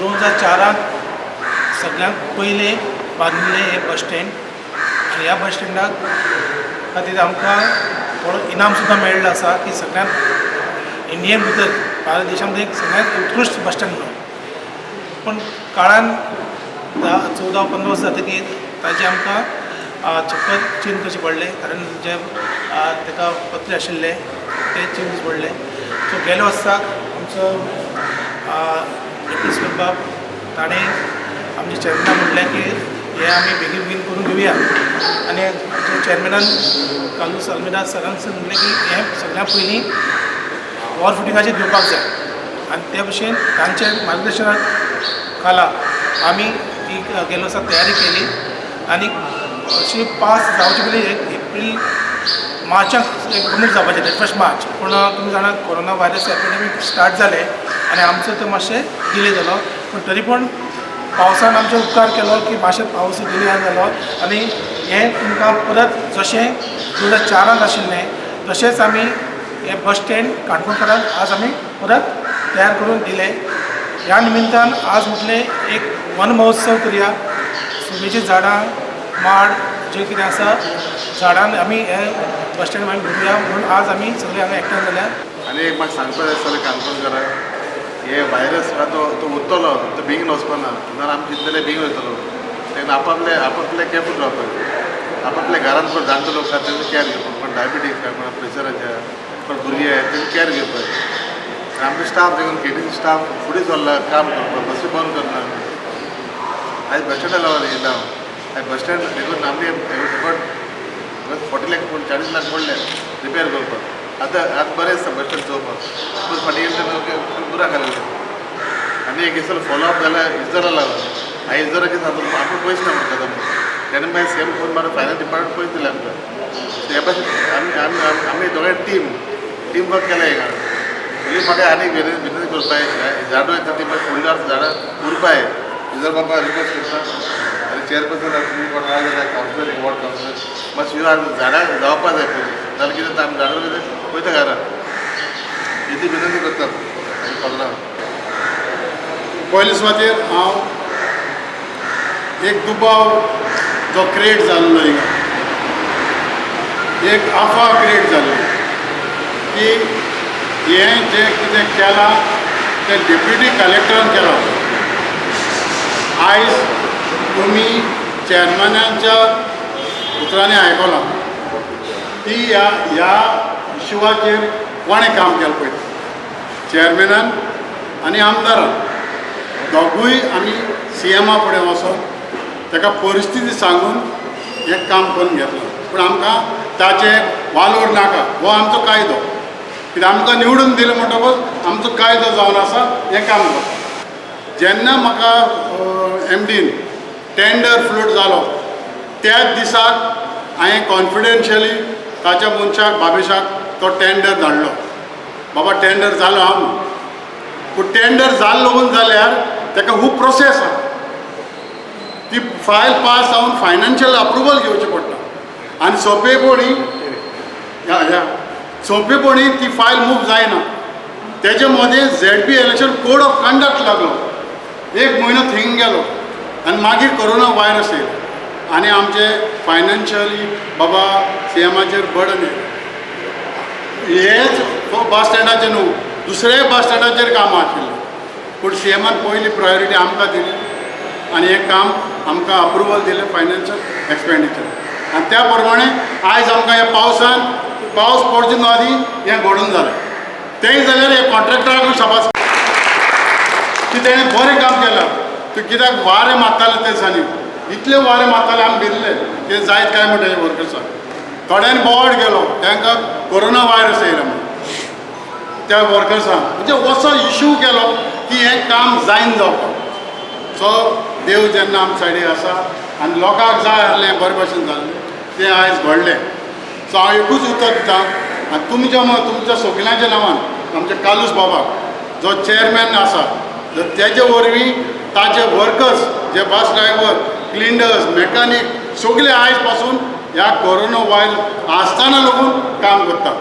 2004 सगळ्यात पयले बांदिल्लें हें बस स्टँड आनी ह्या बस स्टँडाक खातीर आमकां व्हडलो इनाम सुद्दां मेळ्ळो आसा की सगळ्यात इंडियेन भितर भारत देशांत एक सगळ्यात उत्कृश्ट बस स्टँड म्हणून. पण काळान 14-15 वर्सां जातकीर ताजें आमकां छप्पन चेंज करचें पडलें, कारण जे ताका पत्रे आशिल्ले ते चेंज पडले. सो गेल्या वर्साक आमचो प्रिंसिपल बाब ताणें आमच्या चॅरमॅनाक म्हटलें की हे आमी बेगीन बेगीन करून घेवया, आनी आमच्या चॅरमॅनान कालूस आल्मेदा सरान म्हटलें की हें सगळ्यात पयलीं वॉर फुटिंगाचेर घेवपाक जाय, आनी ते भशेन तांच्या मार्गदर्शना खाला आमी ती गेल्या वर्सा तयारी केली. आनी अशी पास जावचे पयलीं एप्रील मार्चाक कंप्लीट जावपाचें 31 मार्च. पूण तुमी जाणात कोरोना व्हायरस एपिडेमीक स्टार्ट जालें आनी आमचो तो मातशें डिले जालो. पूण तरी पूण पावसान आमचे उपकार केलो की मातशें पावस डिले जालो आनी हें तुमकां परत जशें 2004 आशिल्लें तशेंच आमी हें बस स्टँड काणकोणकारांक आज आमी परत तयार करून दिलें. ह्या निमित्तान आज म्हटलें एक वन महोत्सव करुया, सुमेची झाडां माड जे कितें आसा झाडांन आमी हे बस स्टँड आमी भरुया म्हणून आज आमी सगळे हांगा एकठांय जाल्या. आनी एक म्हाका सांगपाक जाय आसलें काणकोणकारांक, हे व्हायरस तो उरतलो तो बेगीन वचपाना, नाजाल्यार आमी चिंतलें बेगीन वयतलो. तेन्ना आपापले केअरफूल रावपाक, आपल्या घरांत कोण जाणटे लोक आसा तेंचो कॅर घेवपाक, कोण डायबिटीज काय कोण प्रेशराचे कोण भुरगे आहात तेंचो कॅर घेवपाक. आमचो स्टाफ देखून केटींग स्टाफ फुडें सरला काम करपाक, बसी बंद करना. आयज बस स्टँडा लागून येयला हांव. बस स्टँड देखून आमी फकत 40 लाख 40 लाख पडले रिपेर करपाक. आतां बरें आसता बस स्टँड चोवपाक, पूण फाटीं पुरा घालले. आनी एक दिसा फॉलोअप जाला इजराला लागून. हांवें इजरा कितें सांगता आपूण पयशे ना म्हणटा तेन्ना मागीर सेम फोन मारून फायनल डिपार्टमेंट पयशे दिले आमकां. हे भाशेन आमी दोगांय टीम वर्क केला हिंगा. पयलीं म्हाका आनी विनंती करपाक झाडां येता ती मागीर फुडल्या झाडां उरपाय इजर बाबा रिक्वेस्ट करता. आनी चेअरपर्सन तुमी कोण ना जाल्यार कावन्सिलर वॉर्ड कावन्सिलर मातशें ह्यो झाडां जावपा जाय पयलीं, जाल्यार कितें आमी झाडां वयता घरा इतली विनंती करता. पावला पयले सुवातेर हांव एक दुबाव जो क्रिएट जाल्लो हिंगा, एक आफा क्रिएट जाल्ली की हें जें कितें केलां तें डेप्युटी कलेक्टरान केलां. आयज तुमी चॅरमॅनाच्या उतरांनी आयकलां की ह्या इशुवाचेर कोणें काम केलें पळय, चॅरमॅनान आनी आमदारान दोगूय आमी CMा फुडें वचोन ताका परिस्थिती सांगून हें काम करून घेतलां. पूण आमकां ताचें वालोर नाका, हो आमचो कायदो. कित्याक आमकां निवडून दिलें म्हणटकूच आमचो कायदो जावन आसा हें काम करता. जेन्ना म्हाका MDन टेंडर फ्लोट जालो त्याच दिसाक हांवें कॉन्फिडेन्शियली ताच्या मनशाक बाबेशाक तो टेंडर धाडलो. बाबा टेंडर जालो हांव न्हू, पूण टेंडर जाल्लो म्हणून जाल्यार ताका खूब प्रोसेस आसा. ती फायल पास जावन फायनान्शियल अप्रुवल घेवचें पडटा आनी सोंपेपणी ती फायल मूव जायना. तेजे मदें ZP election code of conduct लागलो, 1 म्हयनो थिंग गेलो आनी मागीर कोरोना व्हायरस येयलो आनी आमचे फायनान्शियली बाबा CMाचेर बर्डन येयलें. हेच बस स्टँडाचेर न्हू दुसऱ्या बस स्टँडाचेर कामां आशिल्लीं, पूण CMान पयली प्रायोरिटी आमकां दिली आनी हें काम आमकां अप्रुवल दिलें फायनान्शियल एक्सपेंडिचर. आनी त्या प्रमाणे आयज आमकां ह्या पावस पडचे न्हू आदी हें घडून जालें. तेंय जाल्यार हे कॉन्ट्रॅक्टराक शाबास की तेणें बरें काम केलां. तूं कित्याक वारें मारताले ते दिसांनी, इतले वारें मारताले आमी भिल्ले ते जायत काय म्हणटा हे वर्कर्साक. थोड्यांनी बोवाड गेलो, तांकां कोरोना व्हायरस येयला म्हणून त्या वर्कर्सांक. म्हणजे असो इशू केलो की हें काम जायन जावपाक. सो देव जेन्ना आमचे सायडीक आसा आनी लोकांक जाय आसलें बरे भशेन जाल्लें तें आयज घडलें. सो हांव एकूच उतर दितां आनी तुमच्या सगल्यांच्या नांवान आमच्या कालूस बाबाक जो चॅरमॅन आसा तेजे वरवीं ताचे वर्कर्स जे बस ड्रायव्हर क्लिनर्स मॅकॅनीक सगळे आयज पासून ह्या कोरोना व्हायरस आसतना लागून काम करता.